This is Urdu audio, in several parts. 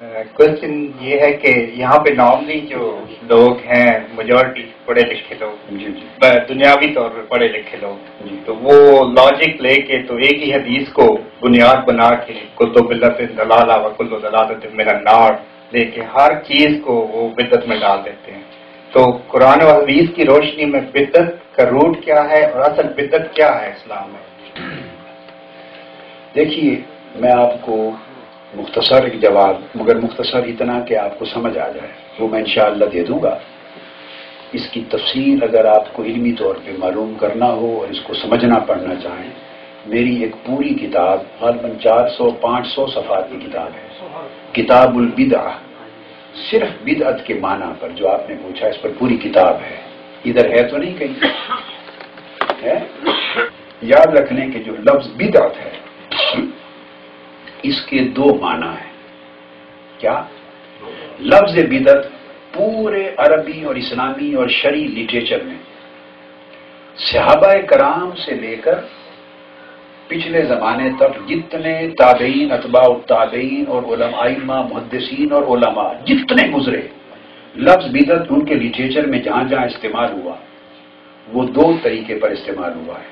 کوشچن یہ ہے کہ یہاں پہ نارملی جو لوگ ہیں میجورٹی پڑھے لکھے لوگ، دنیاوی طور پر پڑھے لکھے لوگ، تو وہ لاجک لے کے تو ایک ہی حدیث کو بنیاد بنا کے کل بدعت ضلالہ و کل ضلالۃ من النار لے کے ہر چیز کو وہ بدعت میں ڈال دیتے ہیں. تو قرآن و حدیث کی روشنی میں بدعت کا روٹ کیا ہے اور اصل بدعت کیا ہے اسلام میں؟ دیکھیے، میں آپ کو مختصر ایک جواب، مگر مختصر اتنا کہ آپ کو سمجھ آ جائے، وہ میں انشاءاللہ دے دوں گا. اس کی تفصیل اگر آپ کو علمی طور پہ معلوم کرنا ہو اور اس کو سمجھنا پڑھنا چاہیں، میری ایک پوری کتاب غالباً 400-500 صفحات کی کتاب ہے، کتاب البدعہ، صرف بدعت کے معنی پر جو آپ نے پوچھا، اس پر پوری کتاب ہے. ادھر ہے تو نہیں کہیں ہے؟ یاد رکھ لیں کہ جو لفظ بدعت ہے اس کے دو معنی ہیں. کیا؟ لفظ بدعت پورے عربی اور اسلامی اور شرعی لٹریچر میں صحابہ کرام سے لے کر پچھلے زمانے تک جتنے تابعین، اتباع التابعین اور علماء، ائمہ، محدثین اور علماء جتنے گزرے، لفظ بدعت ان کے لٹریچر میں جہاں جہاں استعمال ہوا وہ دو طریقے پر استعمال ہوا ہے.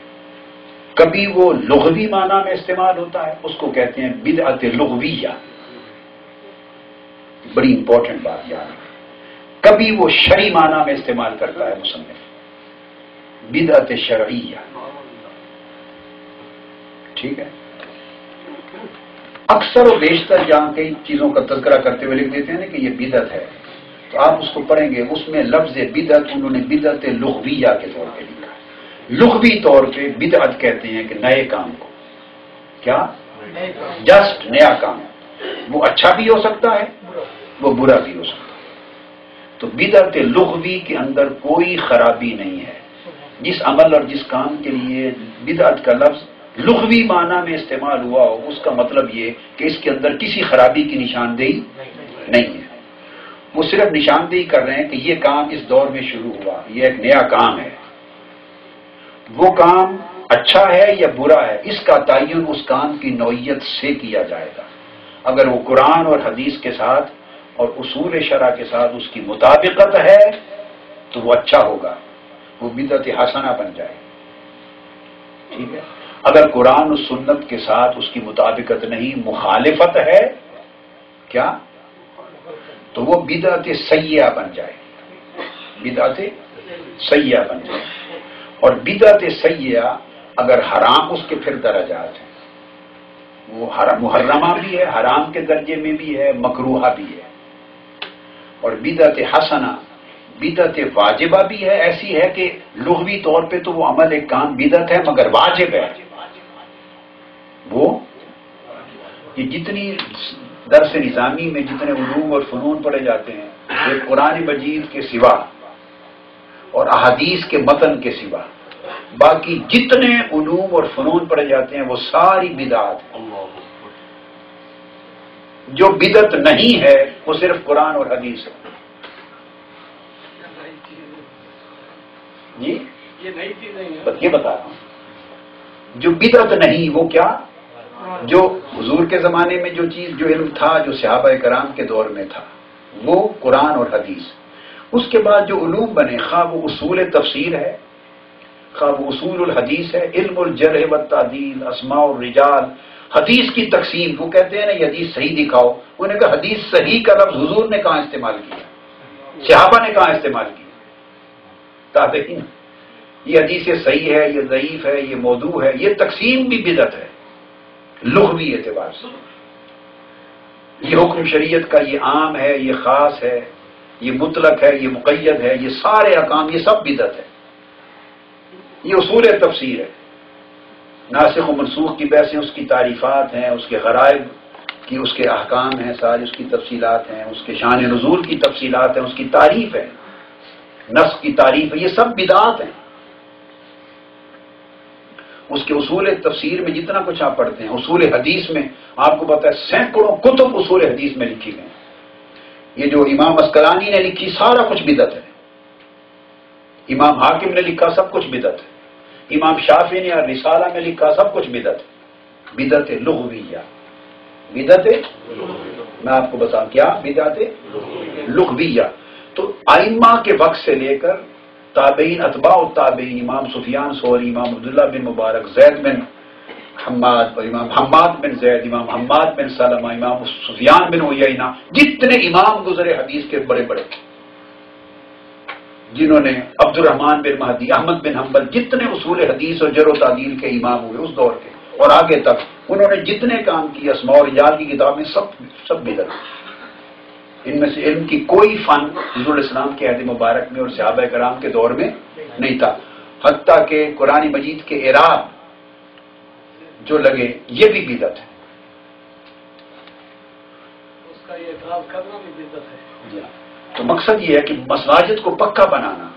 کبھی وہ لغوی معنی میں استعمال ہوتا ہے، اس کو کہتے ہیں بدعت لغویہ، بڑی امپورٹنٹ بات یاد ہے. کبھی وہ شرعی معنی میں استعمال کرتا ہے مصنف، بدعت شرعیہ. ٹھیک ہے؟ اکثر و بیشتر جہاں کئی چیزوں کا تذکرہ کرتے ہوئے لکھ دیتے ہیں نا کہ یہ بدعت ہے، تو آپ اس کو پڑھیں گے، اس میں لفظ بدعت انہوں نے بدعت لغویہ کے طور پہ لکھا ہے. لغوی طور پہ بدعت کہتے ہیں کہ نئے کام کو، کیا؟ جسٹ نیا کام. وہ اچھا بھی ہو سکتا ہے، وہ برا بھی ہو سکتا ہے. تو بدعت لغوی کے اندر کوئی خرابی نہیں ہے. جس عمل اور جس کام کے لیے بدعت کا لفظ لغوی معنی میں استعمال ہوا ہو، اس کا مطلب یہ کہ اس کے اندر کسی خرابی کی نشاندہی نہیں ہے. وہ صرف نشاندہی کر رہے ہیں کہ یہ کام اس دور میں شروع ہوا، یہ ایک نیا کام ہے. وہ کام اچھا ہے یا برا ہے، اس کا تعین اس کام کی نوعیت سے کیا جائے گا. اگر وہ قرآن اور حدیث کے ساتھ اور اصول شرع کے ساتھ اس کی مطابقت ہے تو وہ اچھا ہوگا، وہ بدعت حسنہ بن جائے. ٹھیک ہے؟ اگر قرآن و سنت کے ساتھ اس کی مطابقت نہیں، مخالفت ہے، کیا؟ تو وہ بدعت سیئہ بن جائے. بدعت سیئہ بن جائے. اور بدعت سیئہ اگر حرام، اس کے پھر درجات ہیں. وہ محرمہ بھی ہے، حرام کے درجے میں بھی ہے، مکروہہ بھی ہے. اور بدعت حسنہ، بدعت واجبہ بھی ہے، ایسی ہے کہ لغوی طور پہ تو وہ عمل ایک کام بدعت ہے مگر واجب ہے. وہ یہ جتنی درس نظامی میں جتنے علوم اور فنون پڑھے جاتے ہیں، یہ قرآن مجید کے سوا اور احادیث کے متن کے سوا باقی جتنے علوم اور فنون پڑھے جاتے ہیں وہ ساری بدعت ہیں. جو بدعت نہیں ہے وہ صرف قرآن اور حدیث ہے. جی یہ بتا رہا ہوں. جو بدعت نہیں وہ کیا؟ جو حضور کے زمانے میں جو چیز، جو علم تھا، جو صحابہ کرام کے دور میں تھا، وہ قرآن اور حدیث. اس کے بعد جو علوم بنے، خواہ وہ اصول تفسیر ہے، خواہ وہ اصول الحدیث ہے، علم الجرح والتعدیل، اسماء الرجال، حدیث کی تقسیم. وہ کہتے ہیں نا یہ حدیث صحیح دکھاؤ، انہوں نے کہا حدیث صحیح کا لفظ حضور نے کہاں استعمال کیا، صحابہ نے کہاں استعمال کیا، تابعین. یہ حدیث صحیح ہے، یہ ضعیف ہے، یہ موضوع ہے. یہ تقسیم بھی بدعت ہے لغوی اعتبار سے. یہ حکم شریعت کا یہ عام ہے، یہ خاص ہے، یہ مطلق ہے، یہ مقید ہے، یہ سارے احکام، یہ سب بدعت ہے. یہ اصول تفسیر ہے. ناسخ و منسوخ کی بحثیں، اس کی تعریفات ہیں، اس کے غرائب کی، اس کے احکام ہیں، ساری اس کی تفصیلات ہیں، اس کے شان نزول کی تفصیلات ہیں، اس کی تعریف ہے، نسخ کی تعریف ہے. یہ سب بدعات ہیں. اس کے اصول تفسیر میں جتنا کچھ آپ پڑھتے ہیں، اصول حدیث میں آپ کو پتہ ہے سینکڑوں کتب اصول حدیث میں لکھی گئی. یہ جو امام اسقلانی نے لکھی سارا کچھ بدعت ہے. امام حاکم نے لکھا سب کچھ بدعت ہے. امام شافعی نے رسالہ میں لکھا سب کچھ بدعت ہے. بدعت لغویہ. بدعت میں آپ کو بتاؤں کیا بدعت لغویہ. تو ائمہ کے وقت سے لے کر تابعین، اتباع التابعین، امام سفیان ثوری، امام عبداللہ بن مبارک، زید بن حماد، اور امام حماد بن زید، امام حماد بن سلمہ، امام سفیان بن عیینہ، جتنے امام گزرے حدیث کے بڑے بڑے، جنہوں نے عبد الرحمن بن مہدی، احمد بن حنبل، جتنے اصول حدیث اور جرح و تعدیل کے امام ہوئے اس دور کے اور آگے تک، انہوں نے جتنے کام کیے، اسماء اور رجال کی کتابیں سب بدعت. ان میں سے علم کی کوئی فن حضور الاسلام کے عہد مبارک میں اور صحابہ کرام کے دور میں نہیں تھا. حتیٰ کہ قرآن مجید کے اعراب جو لگے یہ بھی بدعت ہے. اس کا یہ اعتراض کرنا بھی بدعت ہے. تو مقصد یہ ہے کہ مساجد کو پکا بنانا،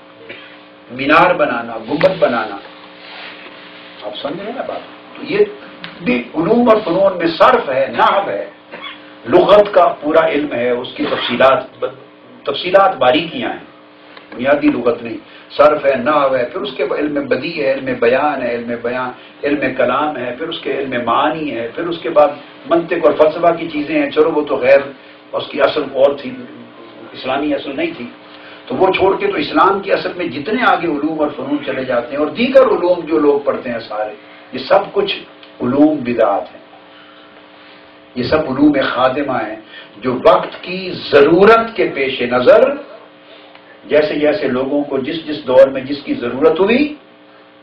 مینار بنانا، گنبد بنانا، آپ سمجھ رہے ہیں نا بات. تو یہ بھی علوم اور فنون میں صرف ہے، نحو ہے، لغت کا پورا علم ہے، اس کی تفصیلات باریکیاں ہیں، بنیادی لغت نہیں. صرف ہے، نحو ہے، پھر اس کے علم بدیع ہے، علم بیان ہے، علم کلام ہے، پھر اس کے علم معانی ہے، پھر اس کے بعد منطق اور فلسفہ کی چیزیں ہیں. چلو وہ تو غیر، اس کی اصل اور تھی، اسلامی اصل نہیں تھی، تو وہ چھوڑ کے تو اسلام کی اصل میں جتنے آگے علوم اور فنون چلے جاتے ہیں، اور دیگر علوم جو لوگ پڑھتے ہیں سارے، یہ سب کچھ علوم بدعات ہیں. یہ سب علوم خادمہ ہیں جو وقت کی ضرورت کے پیش نظر، جیسے جیسے لوگوں کو جس جس دور میں جس کی ضرورت ہوئی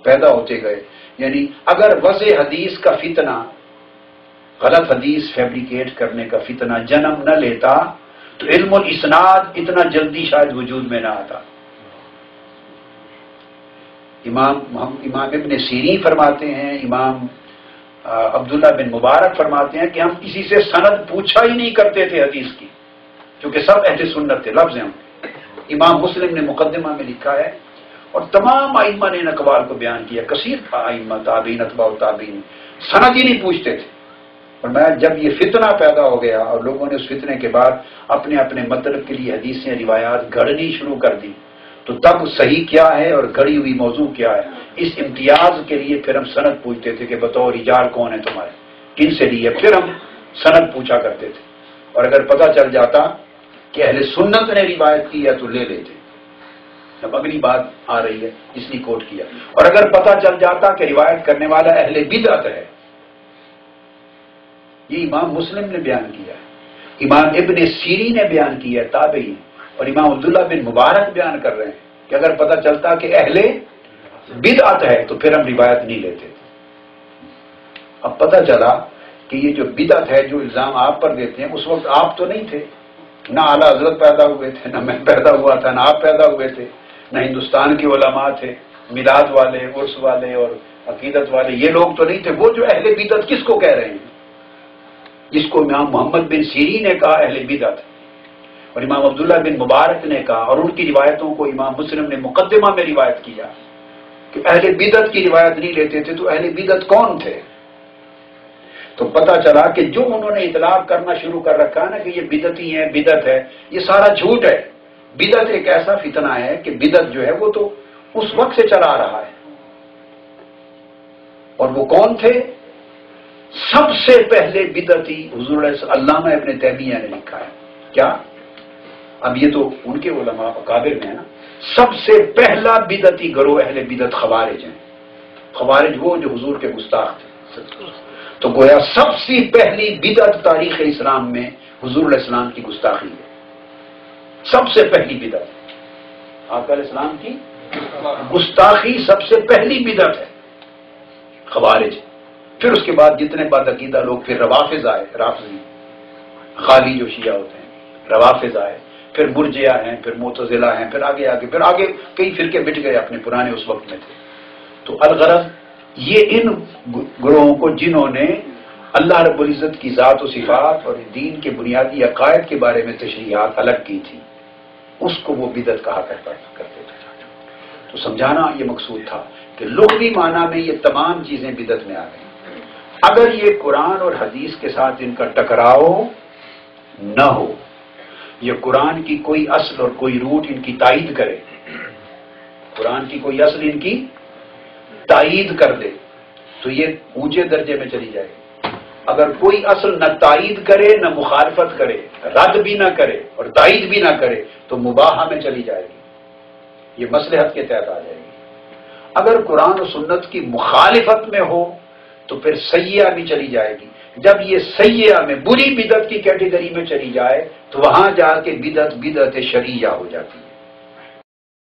پیدا ہوتے گئے. یعنی اگر وضع حدیث کا فتنہ، غلط حدیث فیبریکیٹ کرنے کا فتنہ جنم نہ لیتا تو علم الاسناد اتنا جلدی شاید وجود میں نہ آتا. امام ابن سیرین فرماتے ہیں، امام عبداللہ بن مبارک فرماتے ہیں کہ ہم کسی سے سند پوچھا ہی نہیں کرتے تھے حدیث کی، کیونکہ سب اہل سنت تھے. لفظ ہیں. امام مسلم نے مقدمہ میں لکھا ہے، اور تمام ائمہ نے ان اقوال کو بیان کیا، کثیر ائمہ، تابعین، اتباع التابعین، سند ہی نہیں پوچھتے تھے. اور میں جب یہ فتنہ پیدا ہو گیا اور لوگوں نے اس فتنے کے بعد اپنے اپنے مطلب کے لیے حدیثیں، روایات گھڑنی شروع کر دی، تو تب صحیح کیا ہے اور گھڑی ہوئی موضوع کیا ہے، اس امتیاز کے لیے پھر ہم سند پوچھتے تھے کہ بتاؤ رجال کون ہے تمہارے، کن سے لیے، پھر ہم سند پوچھا کرتے تھے. اور اگر پتہ چل جاتا کہ اہل سنت نے روایت کی ہے تو لے لیتے. اب اگلی بات آ رہی ہے جس نے کوٹ کیا. اور اگر پتہ چل جاتا کہ روایت کرنے والا اہل بدعت ہے، یہ امام مسلم نے بیان کیا ہے، امام ابن سیرین نے بیان کیا ہے، تابعین، اور امام عبداللہ بن مبارک بیان کر رہے ہیں کہ اگر پتہ چلتا کہ اہل بدعت ہے تو پھر ہم روایت نہیں لیتے. اب پتہ چلا کہ یہ جو بدعت ہے، جو الزام آپ پر دیتے ہیں، اس وقت آپ تو نہیں تھے، نہ اعلیٰ حضرت پیدا ہوئے تھے، نہ میں پیدا ہوا تھا، نہ آپ پیدا ہوئے تھے، نہ ہندوستان کے علماء تھے، میلاد والے، عرس والے اور عقیدت والے، یہ لوگ تو نہیں تھے. وہ جو اہل بدعت کس کو کہہ رہے ہیں؟ جس کو امام محمد بن سیرین نے کہا اہل بدعت، اور امام عبداللہ بن مبارک نے کہا، اور ان کی روایتوں کو امام مسلم نے مقدمہ میں روایت کیا کہ اہل بدعت کی روایت نہیں لیتے تھے. تو اہل بدعت کون تھے؟ تو پتہ چلا کہ جو انہوں نے اطلاق کرنا شروع کر رکھا نا کہ یہ بدعتی ہے، بدعت ہے، یہ سارا جھوٹ ہے. بدعت ایک ایسا فتنہ ہے کہ بدعت جو ہے وہ تو اس وقت سے چلا آ رہا ہے. اور وہ کون تھے؟ سب سے پہلے بدعتی حضور علامہ ابن تیمیہ نے لکھا ہے. کیا؟ اب یہ تو ان کے علماء اکابر میں ہے نا. سب سے پہلا بدعتی گروہ اہل بدعت خوارج ہیں. خوارج وہ جو حضور کے گستاخ تھے. تو گویا سب سے پہلی بدعت تاریخ اسلام میں حضور علیہ السلام کی گستاخی ہے. سب سے پہلی بدعت آقا علیہ السلام کی گستاخی سب سے پہلی بدعت ہے، خوارج. پھر اس کے بعد جتنے بعد عقیدہ لوگ، پھر روافض آئے، رافضی خالی جو شیعہ ہوتے ہیں، روافض آئے، پھر مرجئہ ہیں، پھر معتزلہ ہیں، پھر آگے کئی فرقے مٹ گئے اپنے پرانے اس وقت میں تھے. تو الغرض یہ ان گروہوں کو جنہوں نے اللہ رب العزت کی ذات و صفات اور دین کے بنیادی عقائد کے بارے میں تشریحات الگ کی تھی، اس کو وہ بدعت کہا کرتے تھے. تو سمجھانا یہ مقصود تھا کہ لغوی معنی میں یہ تمام چیزیں بدعت میں آ گئی. اگر یہ قرآن اور حدیث کے ساتھ ان کا ٹکراؤ نہ ہو، یہ قرآن کی کوئی اصل اور کوئی روٹ ان کی تائید کرے، قرآن کی کوئی اصل ان کی تائید کر دے، تو یہ اونچے درجے میں چلی جائے گی. اگر کوئی اصل نہ تائید کرے نہ مخالفت کرے، رد بھی نہ کرے اور تائید بھی نہ کرے، تو مباحہ میں چلی جائے گی، یہ مصلحت کے تحت آ جائے گی۔ اگر قرآن و سنت کی مخالفت میں ہو تو پھر سیئہ میں چلی جائے گی۔ جب یہ سیئہ میں بری بدعت کی کیٹیگری میں چلی جائے تو وہاں جا کے بدعت شرعیہ ہو جاتی ہے۔